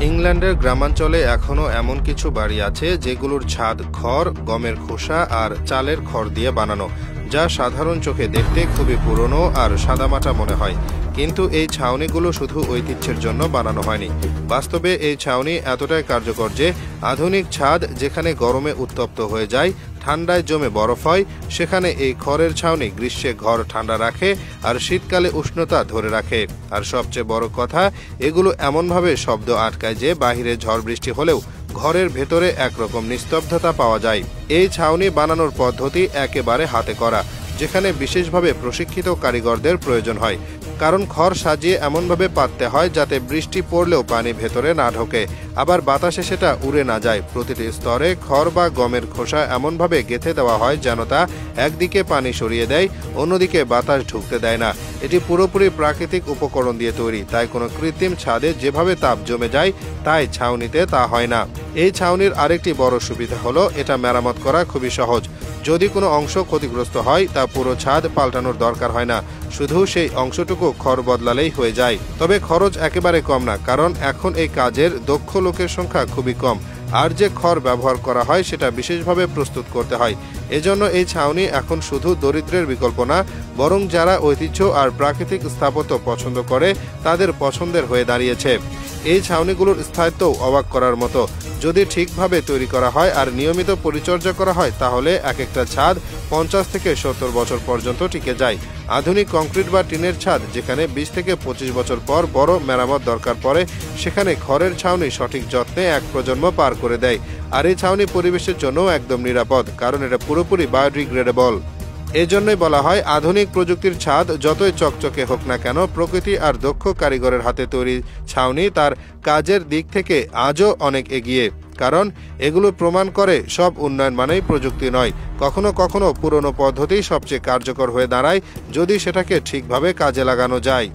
ইংল্যান্ডের গ্রামাঞ্চলে এখনও এমন কিছু বাড়ি আছে যেগুলোর ছাদ খড়, গমের খোসা আর চালের খড় দিয়ে বানানো, যা সাধারণ চোখে দেখতে খুবই পুরনো আর সাদামাটা মনে হয়। কিন্তু এই ছাউনিগুলো শুধু ঐতিহ্যের জন্য বানানো হয়নি। বাস্তবে এই ছাউনি এতটাই কার্যকর যে আধুনিক ছাদ যেখানে গরমে উত্তপ্ত হয়ে যায়, ঠান্ডায় জমে বরফ হয়, সেখানে এই খড়ের ছাউনি গ্রীষ্মে ঘর ঠান্ডা রাখে আর শীতকালে উষ্ণতা ধরে রাখে। আর সবচেয়ে বড় কথা, এগুলো এমনভাবে শব্দ আটকায় যে বাহিরে ঝড় বৃষ্টি হলেও ঘরের ভেতরে একরকম নিস্তব্ধতা পাওয়া যায়। এই ছাউনি বানানোর পদ্ধতি একেবারে হাতে করা, যেখানে বিশেষভাবে প্রশিক্ষিত কারিগরদের প্রয়োজন হয়। কারণ খড় সাজিয়ে এমনভাবে পাততে হয় যাতে বৃষ্টি পড়লেও পানি ভেতরে না ঢোকে, আবার বাতাসে সেটা উড়ে না যায়। প্রতিটি স্তরে খড় বা গমের খোসা এমনভাবে গেঁথে দেওয়া হয় যেন তা একদিকে পানি সরিয়ে দেয়, অন্যদিকে বাতাস ঢুকতে দেয় না। এটি পুরোপুরি প্রাকৃতিক উপকরণ দিয়ে তৈরি, তাই কোনো কৃত্রিম ছাদে যেভাবে তাপ জমে যায় তাই ছাউনিতে তা হয় না। এই ছাউনির আরেকটি বড় সুবিধা হলো এটা মেরামত করা খুবই সহজ। যদি কোনো অংশ ক্ষতিগ্রস্ত হয় তা পুরো ছাদ পাল্টানোর দরকার হয় না, শুধু সেই অংশটুকু খড় বদলালেই হয়ে যায়। তবে খরচ একেবারে কম না, কারণ এখন এই কাজের দক্ষ লোকের সংখ্যা খুবই কম, আর যে খড় ব্যবহার করা হয় সেটা বিশেষভাবে প্রস্তুত করতে হয়। এজন্য এই ছাউনি এখন শুধু দরিদ্রের বিকল্প না, বরং যারা ঐতিহ্য আর প্রাকৃতিক স্থাপত্য পছন্দ করে তাদের পছন্দের হয়ে দাঁড়িয়েছে। এই ছাউনিগুলোর স্থায়িত্বও অবাক করার মতো। যদি ঠিকভাবে তৈরি করা হয় আর নিয়মিত পরিচর্যা করা হয় তাহলে এক একটা ছাদ 50 থেকে 70 বছর পর্যন্ত টিকে যায়। আধুনিক কংক্রিট বা টিনের ছাদ যেখানে 20 থেকে 25 বছর পর বড় মেরামত দরকার পড়ে, সেখানে খড়ের ছাউনি সঠিক যত্নে এক প্রজন্ম পার করে দেয়। আর এই ছাউনি পরিবেশের জন্য একদম নিরাপদ, কারণ এটা পুরোপুরি বায়োডিগ্রেডেবল। এজন্যই বলা হয় আধুনিক প্রযুক্তির ছাদ যতই চকচকে হোক না কেন, প্রকৃতি আর দক্ষ কারিগরের হাতে তৈরি ছাউনি তার কাজের দিক থেকে আজও অনেক এগিয়ে। কারণ এগুলো প্রমাণ করে সব উন্নয়ন মানেই প্রযুক্তি নয়, কখনো কখনো পুরনো পদ্ধতি সবচেয়ে কার্যকর হয়ে দাঁড়ায় যদি সেটাকে ঠিকভাবে কাজে লাগানো যায়।